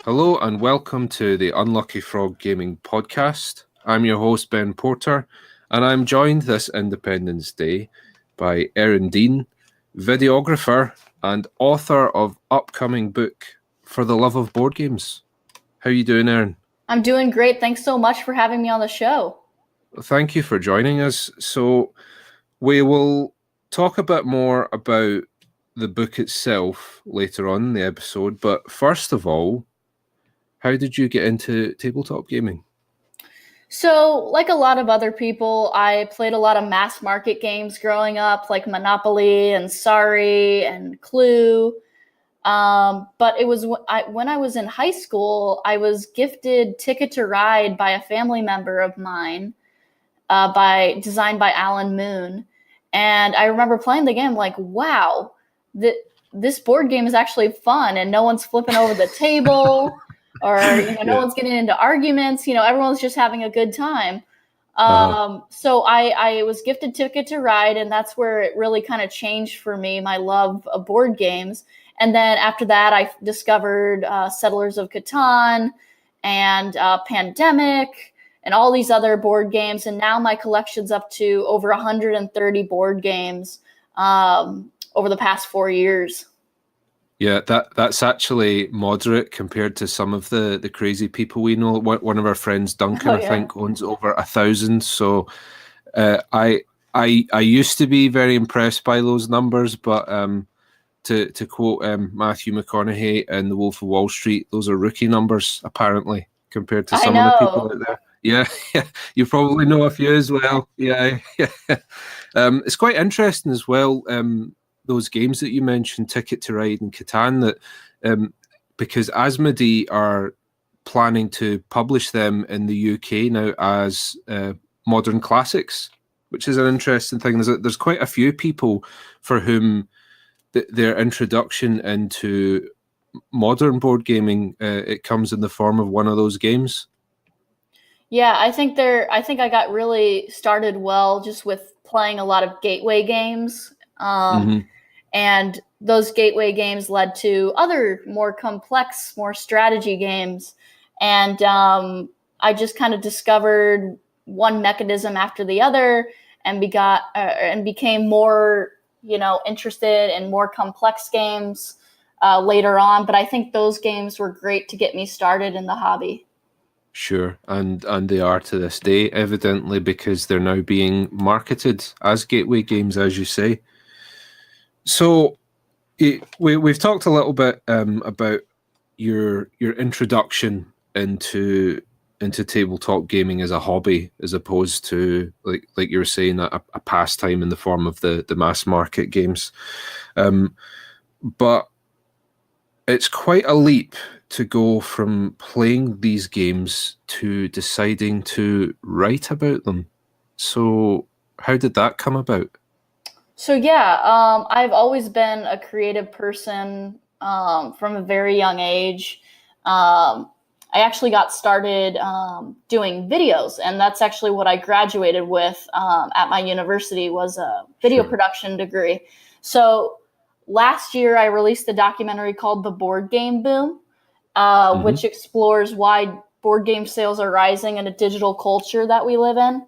Hello and welcome to the Unlucky Frog Gaming Podcast. I'm your host, Ben Porter, and I'm joined this Independence Day by Erin Dean, videographer and author of upcoming book For the Love of Board Games. How are you doing, Erin? I'm doing great. Thanks so much for having me on the show. Thank you for joining us. So we will talk a bit more about the book itself later on in the episode, but first of all, how did you get into tabletop gaming? So, like a lot of other people, I played a lot of mass market games growing up, like Monopoly and Sorry and Clue. But it was when I was in high school, I was gifted Ticket to Ride by a family member of mine, designed by Alan Moon. And I remember playing the game like, wow, this board game is actually fun, and no one's flipping over the table. Or no one's getting into arguments. Everyone's just having a good time. So I was gifted Ticket to Ride, and that's where it really kind of changed for me, my love of board games. And then after that, I discovered Settlers of Catan and Pandemic and all these other board games. And now my collection's up to over 130 board games over the past 4 years. Yeah, that's actually moderate compared to some of the crazy people we know. One of our friends, Duncan, I think, owns over 1,000. So I used to be very impressed by those numbers, but to quote Matthew McConaughey in The Wolf of Wall Street, those are rookie numbers, apparently, compared to some of the people out there. Yeah, you probably know a few as well. Yeah. It's quite interesting as well, those games that you mentioned, Ticket to Ride and Catan, that because Asmodee are planning to publish them in the UK now as modern classics, which is an interesting thing. There's quite a few people for whom their introduction into modern board gaming, it comes in the form of one of those games. Yeah, I think I got really started well just with playing a lot of gateway games. And those gateway games led to other more complex, more strategy games. And I just kind of discovered one mechanism after the other and became more, interested in more complex games later on. But I think those games were great to get me started in the hobby. Sure, and they are to this day, evidently, because they're now being marketed as gateway games, as you say. So we've talked a little bit about your introduction into tabletop gaming as a hobby, as opposed to like you were saying, a pastime in the form of the mass market games. But it's quite a leap to go from playing these games to deciding to write about them. So how did that come about? So yeah, I've always been a creative person from a very young age. I actually got started doing videos, and that's actually what I graduated with at my university, was a video production degree. So last year, I released a documentary called The Board Game Boom, which explores why board game sales are rising in a digital culture that we live in.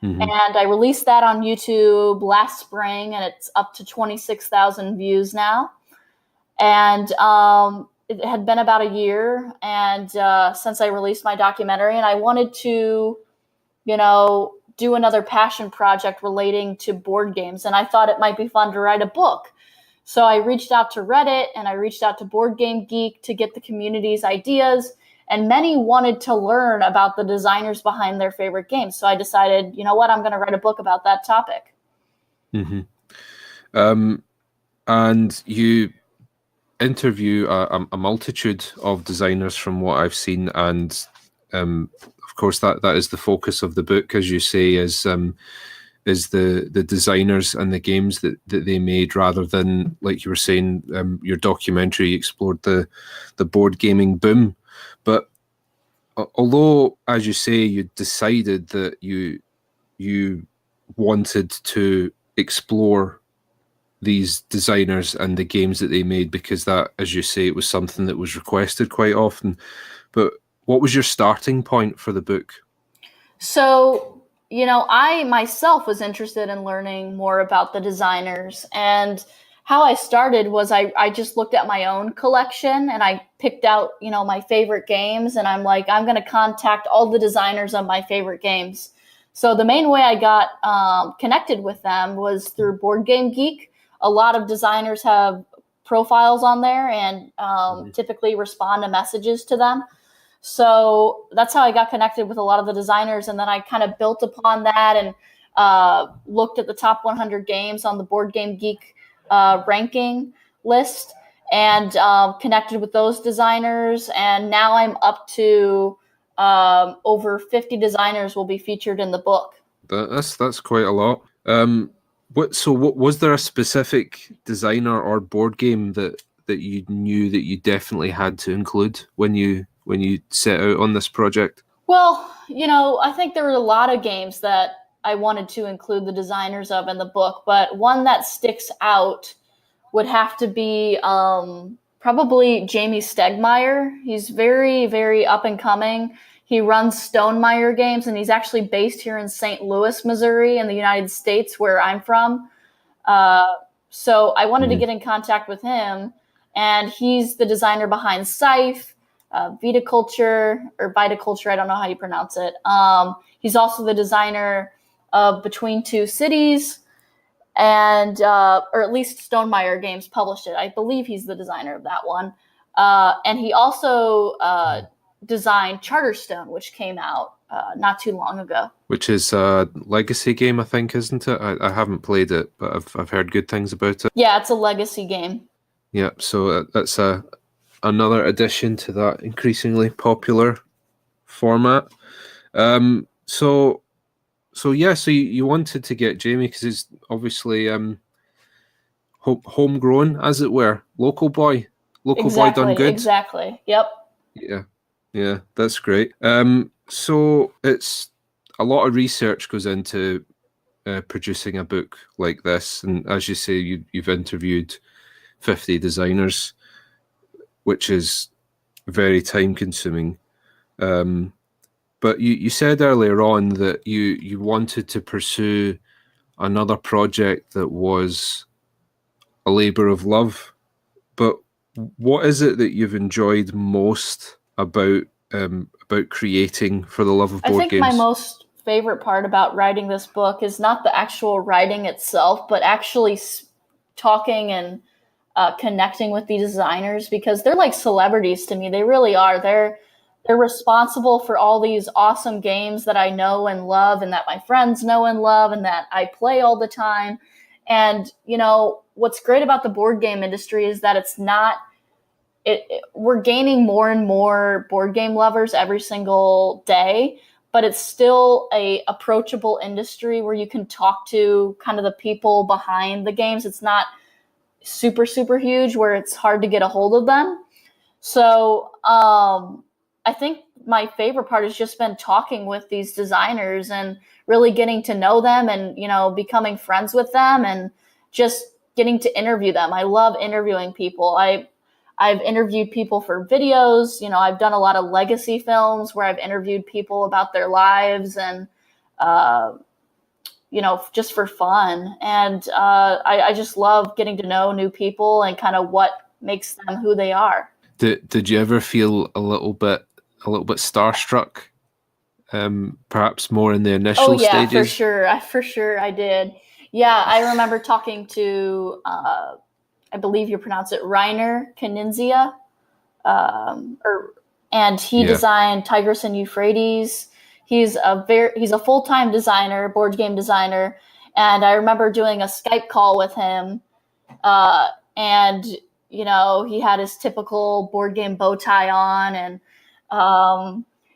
And I released that on YouTube last spring, and it's up to 26,000 views now. And it had been about a year since I released my documentary, and I wanted to, do another passion project relating to board games. And I thought it might be fun to write a book. So I reached out to Reddit, and I reached out to Board Game Geek to get the community's ideas. And many wanted to learn about the designers behind their favorite games. So I decided, you know what, I'm going to write a book about that topic. And you interview a multitude of designers from what I've seen. And of course, that is the focus of the book, as you say, is the designers and the games that they made, rather than, like you were saying, your documentary explored the board gaming boom. But although, as you say, you decided that you wanted to explore these designers and the games that they made, because that, as you say, it was something that was requested quite often. But what was your starting point for the book? So, I myself was interested in learning more about the designers, and how I started was I just looked at my own collection and I picked out, my favorite games, and I'm like, I'm going to contact all the designers of my favorite games. So the main way I got connected with them was through Board Game Geek. A lot of designers have profiles on there and typically respond to messages to them. So that's how I got connected with a lot of the designers. And then I kind of built upon that and looked at the top 100 games on the Board Game Geek ranking list and connected with those designers. And now I'm up to over 50 designers will be featured in the book. That's quite a lot. What was there a specific designer or board game that you knew that you definitely had to include when you set out on this project? Well, I think there were a lot of games that I wanted to include the designers of in the book, but one that sticks out would have to be probably Jamie Stegmaier. He's very, very up and coming. He runs Stonemaier Games, and he's actually based here in St. Louis, Missouri, in the United States, where I'm from. So I wanted to get in contact with him, and he's the designer behind Scythe, Viticulture, or Viticulture, I don't know how you pronounce it. He's also the designer of Between Two Cities, and or at least Stonemaier Games published it. I believe he's the designer of that one. And he also designed Charterstone, which came out not too long ago. Which is a legacy game, I think, isn't it? I haven't played it, but I've heard good things about it. Yeah, it's a legacy game. Yeah, so that's another addition to that increasingly popular format. So you wanted to get Jamie because he's obviously homegrown, as it were, local boy done good. Exactly. Yep. Yeah, that's great. So it's a lot of research goes into producing a book like this, and as you say, you've interviewed 50 designers, which is very time consuming. But you said earlier on that you wanted to pursue another project that was a labor of love. But what is it that you've enjoyed most about creating for the love of board games? I think my most favorite part about writing this book is not the actual writing itself, but actually talking and connecting with these designers, because they're like celebrities to me. They really are. They're responsible for all these awesome games that I know and love, and that my friends know and love, and that I play all the time. And, what's great about the board game industry is that it's not, we're gaining more and more board game lovers every single day, but it's still a approachable industry where you can talk to kind of the people behind the games. It's not super, super huge where it's hard to get a hold of them. So I think my favorite part has just been talking with these designers and really getting to know them and, becoming friends with them and just getting to interview them. I love interviewing people. I've interviewed people for videos. I've done a lot of legacy films where I've interviewed people about their lives and, just for fun. And I just love getting to know new people and kind of what makes them who they are. Did you ever feel a little bit starstruck? Perhaps more in the initial stages? For sure I did. Yeah, I remember talking to, I believe you pronounce it, Reiner Knizia, and he designed Tigris and Euphrates. He's a full-time designer, board game designer, and I remember doing a Skype call with him, and he had his typical board game bow tie on, and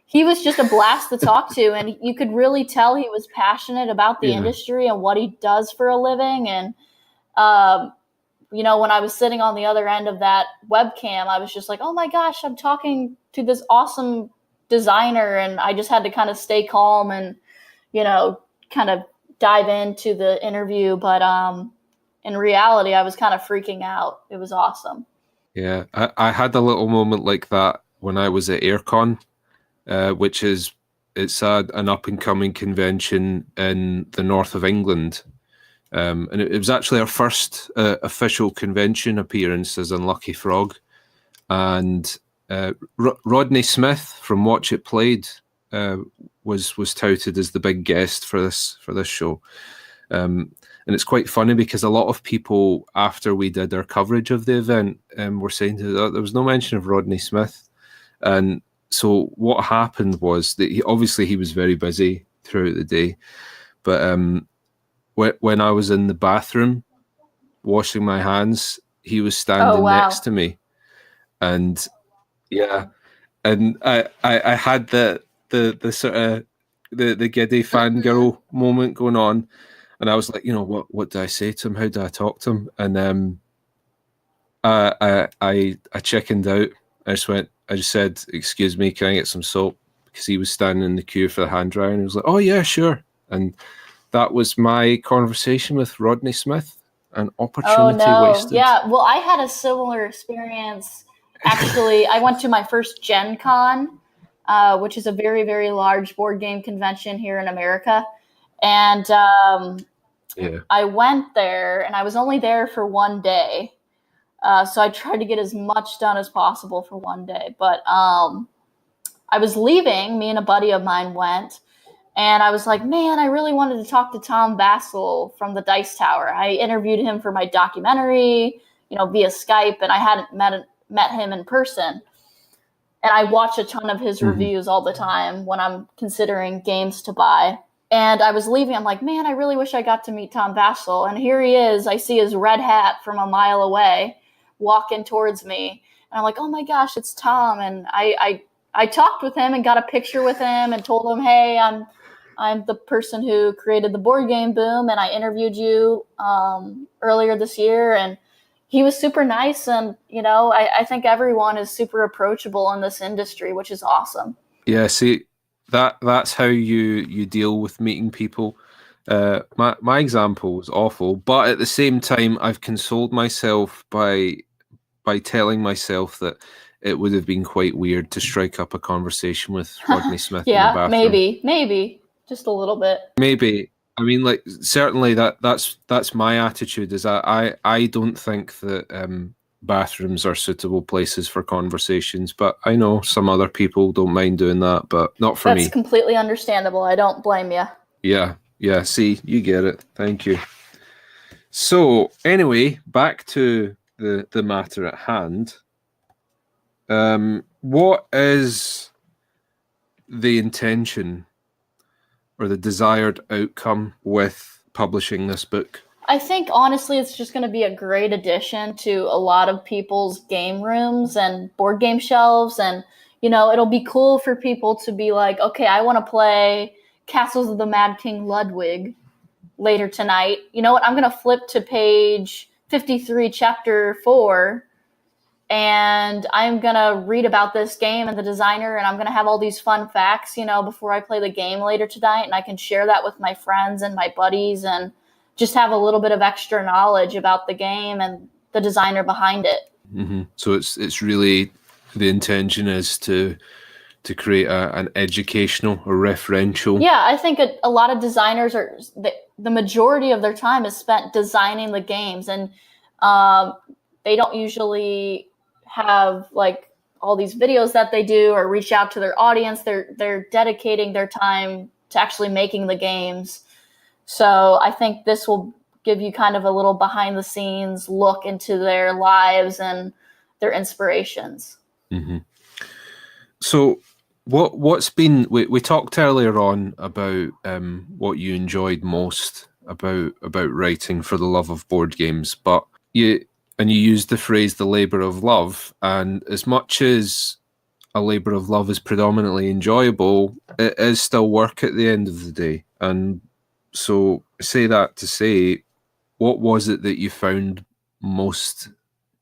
he was just a blast to talk to, and you could really tell he was passionate about the industry and what he does for a living. And, when I was sitting on the other end of that webcam, I was just like, oh my gosh, I'm talking to this awesome designer. And I just had to kind of stay calm and, kind of dive into the interview, but in reality, I was kind of freaking out. It was awesome. Yeah, I had a little moment like that when I was at AireCon, which is an up and coming convention in the north of England, and it was actually our first official convention appearance as Unlucky Frog, and Rodney Smith from Watch It Played was touted as the big guest for this show. And it's quite funny because a lot of people, after we did our coverage of the event, were saying that there was no mention of Rodney Smith. And so what happened was that he was very busy throughout the day. But when I was in the bathroom washing my hands, he was standing next to me. And yeah, and I had the sort of the giddy fangirl moment going on. And I was like, what do I say to him? How do I talk to him? And I chickened out. I just said, "Excuse me, can I get some soap?" Because he was standing in the queue for the hand dryer, and he was like, "Oh yeah, sure." And that was my conversation with Rodney Smith. An opportunity wasted. Yeah, well, I had a similar experience. Actually, I went to my first Gen Con, which is a very, very large board game convention here in America. And I went there, and I was only there for one day. So I tried to get as much done as possible for one day. But I was leaving. Me and a buddy of mine went. And I was like, man, I really wanted to talk to Tom Vasel from the Dice Tower. I interviewed him for my documentary, via Skype, and I hadn't met him in person. And I watch a ton of his reviews all the time when I'm considering games to buy. And I was leaving. I'm like, man, I really wish I got to meet Tom Vasel. And here he is. I see his red hat from a mile away walking towards me. And I'm like, oh my gosh, it's Tom. And I talked with him and got a picture with him and told him, hey, I'm the person who created the board game boom, and I interviewed you earlier this year. And he was super nice. And, I think everyone is super approachable in this industry, which is awesome. Yeah, see, that's how you deal with meeting people. My example was awful, but at the same time, I've consoled myself by telling myself that it would have been quite weird to strike up a conversation with Rodney Smith in the bathroom. Maybe. Just a little bit. Maybe. I mean, like, certainly that's my attitude, is I don't think that bathrooms are suitable places for conversations, but I know some other people don't mind doing that, but not for me. That's completely understandable. I don't blame you. Yeah, see, you get it. Thank you. So, anyway, back to the matter at hand. What is the intention or the desired outcome with publishing this book? I think, honestly, it's just going to be a great addition to a lot of people's game rooms and board game shelves. And, it'll be cool for people to be like, okay, I want to play Castles of the Mad King Ludwig later tonight. You know what? I'm going to flip to page 53, chapter 4, and I'm going to read about this game and the designer, and I'm going to have all these fun facts, before I play the game later tonight, and I can share that with my friends and my buddies and just have a little bit of extra knowledge about the game and the designer behind it. Mm-hmm. So it's really, the intention is to create an educational or referential. Yeah, I think a lot of designers the majority of their time is spent designing the games, and they don't usually have like all these videos that they do or reach out to their audience. They're dedicating their time to actually making the games. So I think this will give you kind of a little behind the scenes look into their lives and their inspirations. Mm-hmm. So what's been, we talked earlier on about what you enjoyed most about writing for the love of board games, but you used the phrase the labor of love, and as much as a labor of love is predominantly enjoyable, it is still work at the end of the day. And so say that to say, what was it that you found most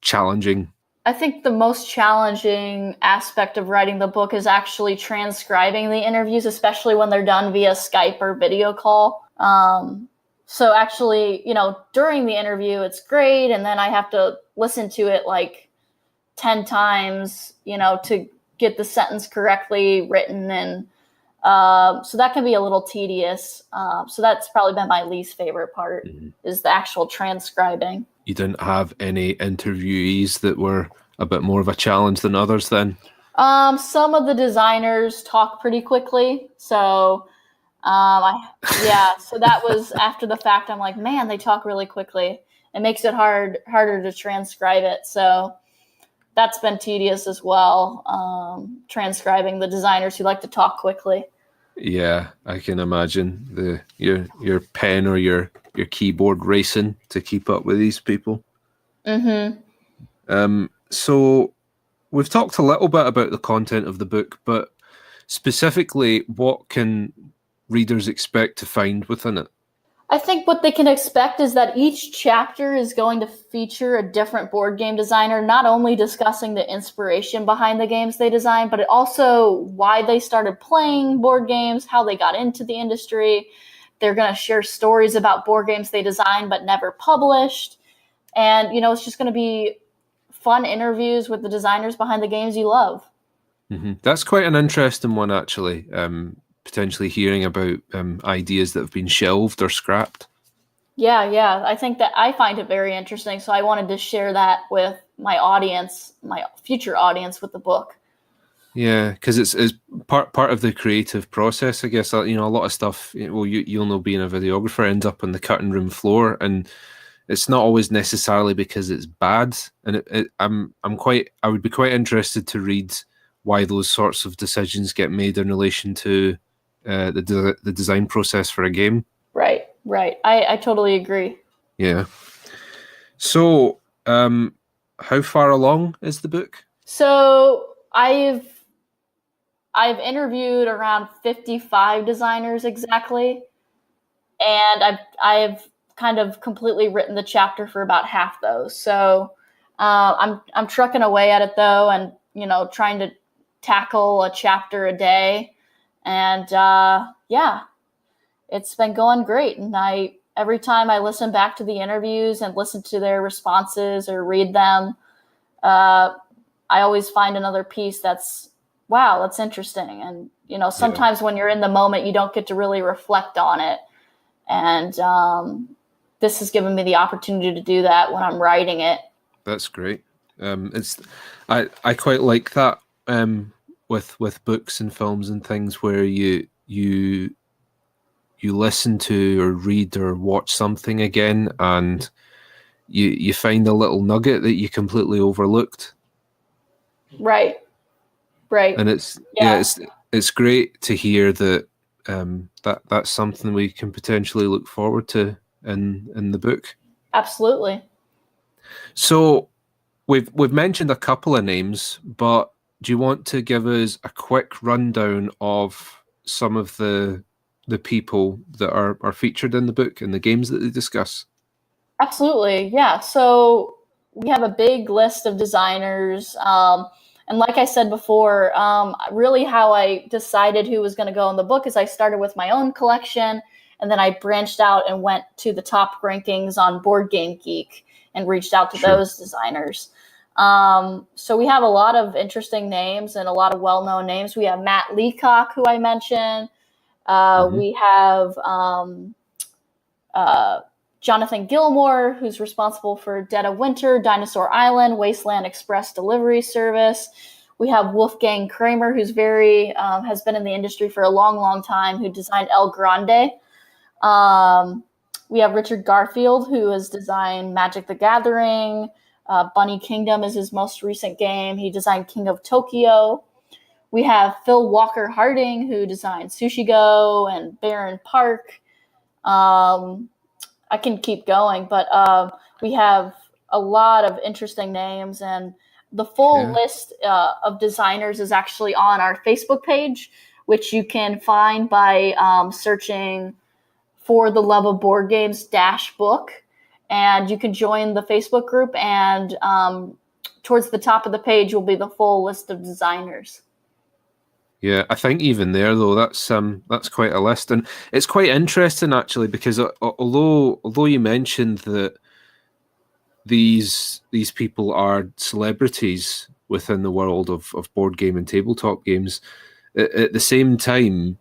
challenging? I think the most challenging aspect of writing the book is actually transcribing the interviews, especially when they're done via Skype or video call. So actually, during the interview, it's great. And then I have to listen to it like 10 times, to get the sentence correctly written. And so that can be a little tedious. So that's probably been my least favorite part, is the actual transcribing. You didn't have any interviewees that were a bit more of a challenge than others then? Some of the designers talk pretty quickly. So so that was after the fact. I'm like, man, they talk really quickly. It makes it harder to transcribe it. So that's been tedious as well, transcribing the designers who like to talk quickly. Yeah, I can imagine your pen or your keyboard racing to keep up with these people. So we've talked a little bit about the content of the book, but specifically, what can readers expect to find within it? I think what they can expect is that each chapter is going to feature a different board game designer, not only discussing the inspiration behind the games they design, but also why they started playing board games, how they got into the industry. They're going to share stories about board games they designed but never published. And, it's just going to be fun interviews with the designers behind the games you love. That's quite an interesting one, actually. Potentially hearing about ideas that have been shelved or scrapped. Yeah. I think that I find it very interesting. So I wanted to share that with my audience, my future audience, with the book. Yeah, because it's part of the creative process, I guess. A lot of stuff, you'll know, being a videographer, ends up on the cutting room floor, and it's not always necessarily because it's bad. And I would be quite interested to read why those sorts of decisions get made in relation to the design process for a game. Right. I totally agree. Yeah. So, how far along is the book? So I've interviewed around 55 designers exactly, and I've kind of completely written the chapter for about half those. So I'm trucking away at it though, and trying to tackle a chapter a day, and it's been going great. And every time I listen back to the interviews and listen to their responses or read them, I always find another piece that's interesting. And, sometimes when you're in the moment, you don't get to really reflect on it. And this has given me the opportunity to do that when I'm writing it. That's great. I quite like that with books and films and things where you listen to or read or watch something again, and you find a little nugget that you completely overlooked. Right. And it's great to hear that that's something we can potentially look forward to in the book. Absolutely. So we've mentioned a couple of names, but do you want to give us a quick rundown of some of the people that are featured in the book and the games that they discuss? Absolutely. Yeah. So we have a big list of designers. And like I said before, really how I decided who was going to go in the book is I started with my own collection, and then I branched out and went to the top rankings on Board Game Geek and reached out to those designers. So we have a lot of interesting names and a lot of well-known names. We have Matt Leacock, who I mentioned. We have Jonathon Gilmour, who's responsible for Dead of Winter, Dinosaur Island, Wasteland Express Delivery Service. We have Wolfgang Kramer, who's has been in the industry for a long, long time, who designed El Grande. We have Richard Garfield, who has designed Magic the Gathering. Bunny Kingdom is his most recent game. He designed King of Tokyo. We have Phil Walker Harding, who designed Sushi Go and Barron Park. I can keep going, but we have a lot of interesting names, and the full list of designers is actually on our Facebook page, which you can find by searching For the Love of Board Games -book, and you can join the Facebook group, and towards the top of the page will be the full list of designers. Yeah, I think even there though, that's quite a list, and it's quite interesting actually because although you mentioned that these people are celebrities within the world of board game and tabletop games, at the same time,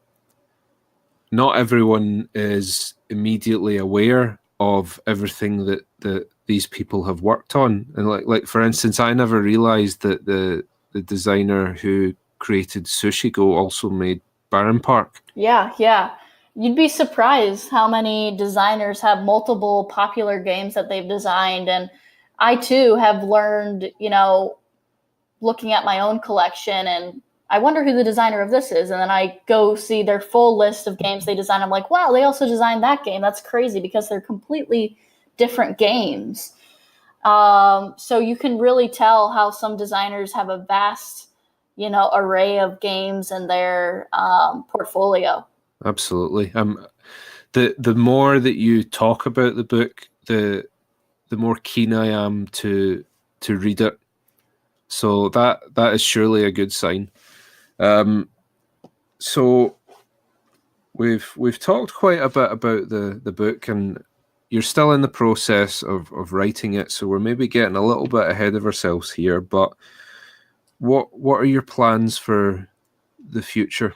not everyone is immediately aware of everything that these people have worked on. And like for instance, I never realized that the designer who created Sushi Go also made Baron Park. Yeah, yeah. You'd be surprised how many designers have multiple popular games that they've designed. And I too have learned, looking at my own collection, and I wonder who the designer of this is. And then I go see their full list of games they designed. I'm like, wow, they also designed that game. That's crazy because they're completely different games. So you can really tell how some designers have a vast, array of games in their portfolio. Absolutely. The more that you talk about the book, the more keen I am to read it. So that is surely a good sign. So we've talked quite a bit about the book, and you're still in the process of writing it. So we're maybe getting a little bit ahead of ourselves here. But what are your plans for the future?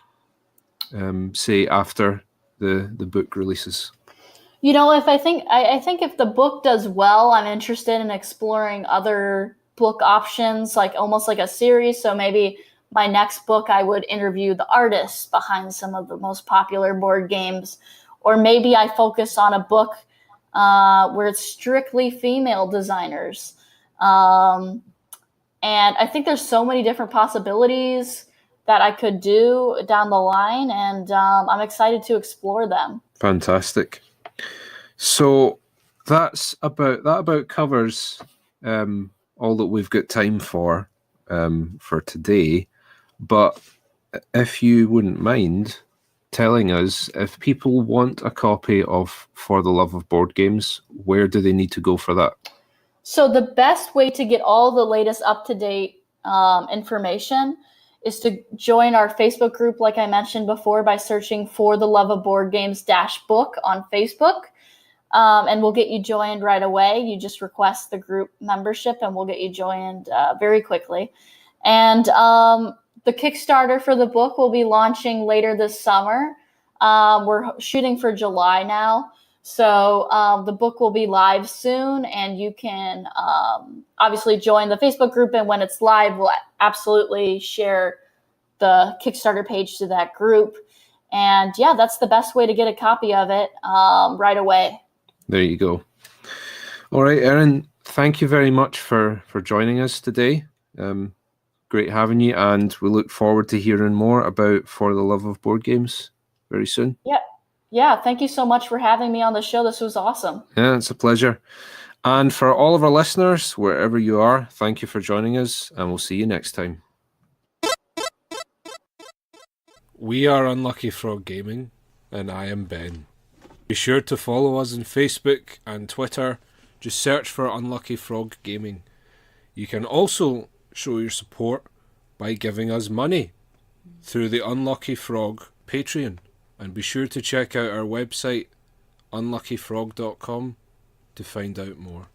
Say after the book releases. If I think if the book does well, I'm interested in exploring other book options, like almost like a series. So maybe my next book, I would interview the artists behind some of the most popular board games, or maybe I focus on a book where it's strictly female designers. And I think there's so many different possibilities that I could do down the line, and I'm excited to explore them. Fantastic. So that about covers all that we've got time for today. But if you wouldn't mind telling us, if people want a copy of For the Love of Board Games, where do they need to go for that? So the best way to get all the latest up-to-date information is to join our Facebook group, like I mentioned before, by searching For the Love of Board Games -book on Facebook. And we'll get you joined right away. You just request the group membership and we'll get you joined very quickly. And the Kickstarter for the book will be launching later this summer. We're shooting for July now. So the book will be live soon, and you can obviously join the Facebook group. And when it's live, we'll absolutely share the Kickstarter page to that group. And yeah, that's the best way to get a copy of it right away. There you go. All right, Erin, thank you very much for joining us today. Great having you, and we look forward to hearing more about For the Love of Board Games very soon. Yeah, thank you so much for having me on the show. This was awesome. Yeah, it's a pleasure. And for all of our listeners, wherever you are, thank you for joining us, and we'll see you next time. We are Unlucky Frog Gaming, and I am Ben. Be sure to follow us on Facebook and Twitter. Just search for Unlucky Frog Gaming. You can also show your support by giving us money through the Unlucky Frog Patreon. And be sure to check out our website, unluckyfrog.com, to find out more.